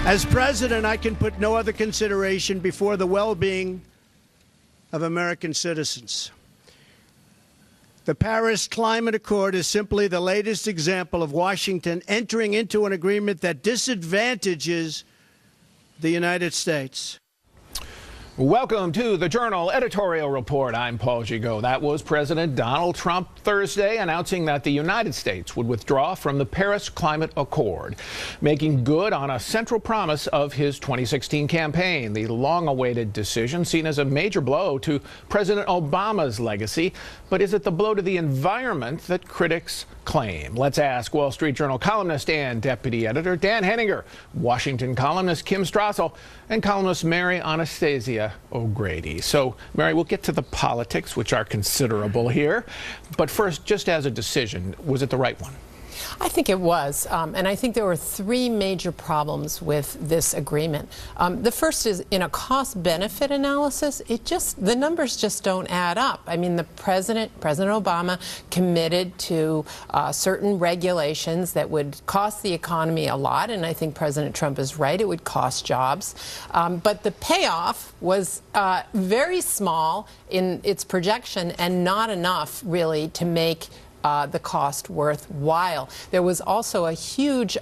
As president, I can put no other consideration before the well-being of American citizens. The Paris Climate Accord is simply the latest example of Washington entering into an agreement that disadvantages the United States. Welcome to the Journal Editorial Report. I'm Paul Gigot. That was President Donald Trump Thursday announcing that the United States would withdraw from the Paris Climate Accord, making good on a central promise of his 2016 campaign. The long-awaited decision seen as a major blow to President Obama's legacy. But is it the blow to the environment that critics claim? Let's ask Wall Street Journal columnist and deputy editor Dan Henninger, Washington columnist Kim Strassel, and columnist Mary Anastasia O'Grady. So, Mary, we'll get to the politics, which are considerable here. But first, just as a decision, was it the right one? I think it was, and I think there were three major problems with this agreement. The first is, in a cost-benefit analysis, the numbers just don't add up. I mean, President Obama committed to certain regulations that would cost the economy a lot, and I think President Trump is right, it would cost jobs. But the payoff was very small in its projection and not enough, really, to make the cost worthwhile. There was also a huge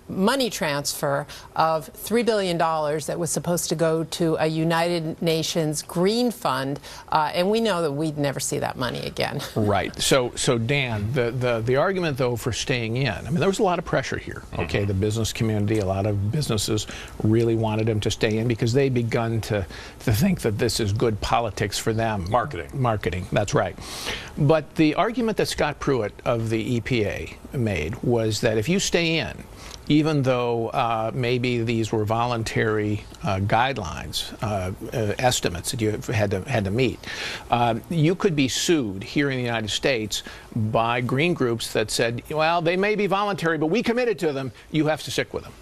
money transfer of $3 billion that was supposed to go to a United Nations Green Fund, and we know that we'd never see that money again. Right. So Dan, the argument, though, for staying in, I mean, there was a lot of pressure here. Okay, the business community, a lot of businesses really wanted him to stay in because they'd begun to think that this is good politics for them. Marketing, that's right. But the argument that Scott Pruitt of the EPA made was that if you stay in, even though maybe these were voluntary guidelines, estimates that you had to meet, you could be sued here in the United States by green groups that said, well, they may be voluntary, but we committed to them, you have to stick with them.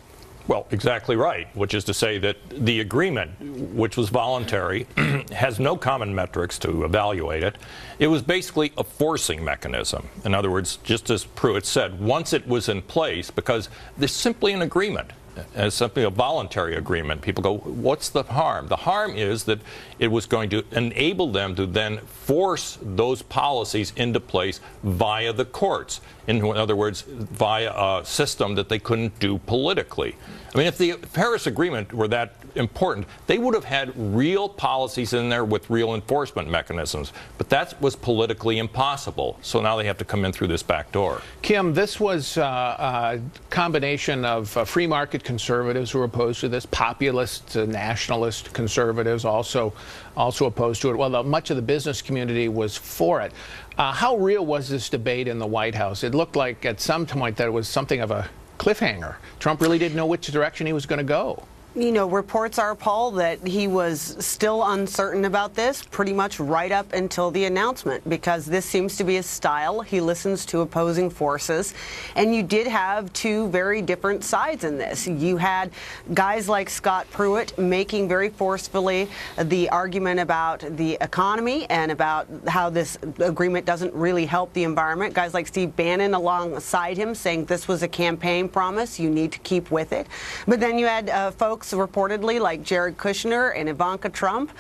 Well, exactly right, which is to say that the agreement, which was voluntary, has no common metrics to evaluate it. It was basically a forcing mechanism. In other words, just as Pruitt said, once it was in place, because there's simply an agreement, as simply a voluntary agreement, people go, what's the harm? The harm is that it was going to enable them to then force those policies into place via the courts. In other words, via a system that they couldn't do politically. I mean, if the Paris Agreement were that important, they would have had real policies in there with real enforcement mechanisms. But that was politically impossible. So now they have to come in through this back door. Kim, this was a combination of free market conservatives who were opposed to this, populist, nationalist conservatives also opposed to it. Well, much of the business community was for it. How real was this debate in the White House? It looked like at some point that it was something of a cliffhanger. Trump really didn't know which direction he was going to go. You know, reports are, Paul, that he was still uncertain about this pretty much right up until the announcement, because this seems to be his style. He listens to opposing forces. And you did have two very different sides in this. You had guys like Scott Pruitt making very forcefully the argument about the economy and about how this agreement doesn't really help the environment. Guys like Steve Bannon alongside him saying this was a campaign promise, you need to keep with it. But then you had folks reportedly like Jared Kushner and Ivanka Trump,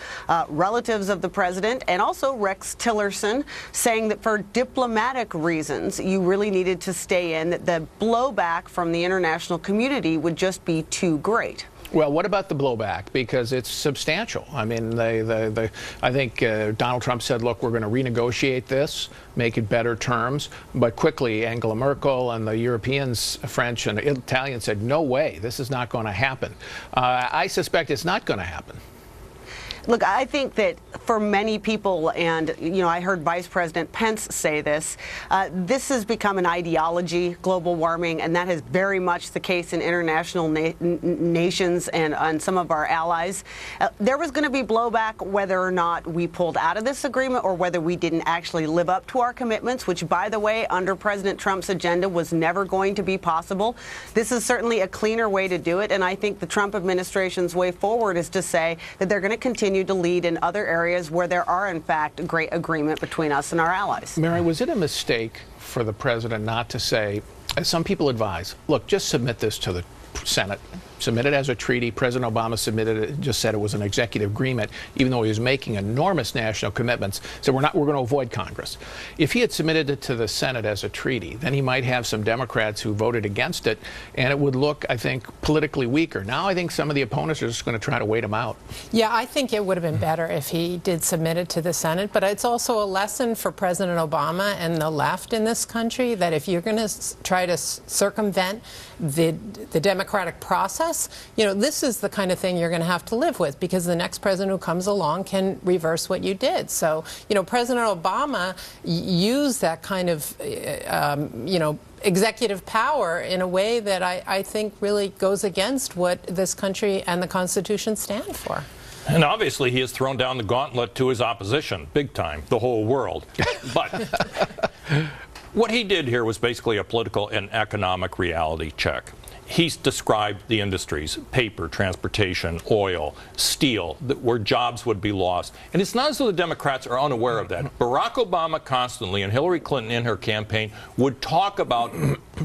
relatives of the president, and also Rex Tillerson, saying that for diplomatic reasons, you really needed to stay in, that the blowback from the international community would just be too great. Well, what about the blowback? Because it's substantial. I mean, I think Donald Trump said, look, we're going to renegotiate this, make it better terms. But quickly, Angela Merkel and the Europeans, French and Italians said, no way, this is not going to happen. I suspect it's not going to happen. Look, I think that for many people, and, you know, I heard Vice President Pence say this, this has become an ideology, global warming, and that is very much the case in international nations and some of our allies. There was going to be blowback whether or not we pulled out of this agreement or whether we didn't actually live up to our commitments, which, by the way, under President Trump's agenda was never going to be possible. This is certainly a cleaner way to do it, and I think the Trump administration's way forward is to say that they're going to continue to lead in other areas where there are, in fact, great agreement between us and our allies. Mary, was it a mistake for the president not to say, as some people advise, look, just submit this to the Senate, submit it as a treaty. President Obama submitted it, just said it was an executive agreement, even though he was making enormous national commitments. So we're going to avoid Congress. If he had submitted it to the Senate as a treaty, then he might have some Democrats who voted against it, and it would look, I think, politically weaker. Now I think some of the opponents are just going to try to wait him out. Yeah, I think it would have been better if he did submit it to the Senate, but it's also a lesson for President Obama and the left in this country that if you're going to try to circumvent the democratic process, this is the kind of thing you're going to have to live with, because the next president who comes along can reverse what you did. So, President Obama used that kind of, executive power in a way that I think really goes against what this country and the Constitution stand for. And obviously he has thrown down the gauntlet to his opposition, big time, the whole world. But what he did here was basically a political and economic reality check. He's described the industries, paper, transportation, oil, steel, where jobs would be lost. And it's not as though the Democrats are unaware of that. Barack Obama constantly, and Hillary Clinton in her campaign, would talk about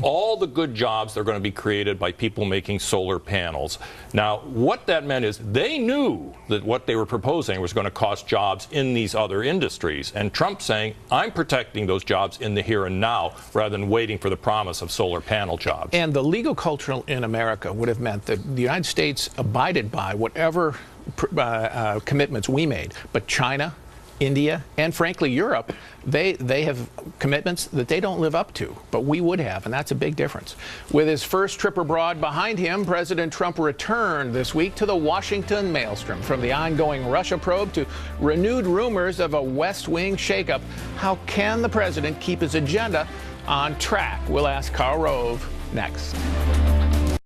all the good jobs that are going to be created by people making solar panels. Now, what that meant is they knew that what they were proposing was going to cost jobs in these other industries. And Trump saying, I'm protecting those jobs in the here and now, rather than waiting for the promise of solar panel jobs. And the legal culture in America would have meant that the United States abided by whatever commitments we made. But China, India, and frankly Europe, they have commitments that they don't live up to, but we would have, and that's a big difference. With his first trip abroad behind him, President Trump returned this week to the Washington maelstrom. From the ongoing Russia probe to renewed rumors of a West Wing shakeup, how can the president keep his agenda on track? We'll ask Karl Rove next.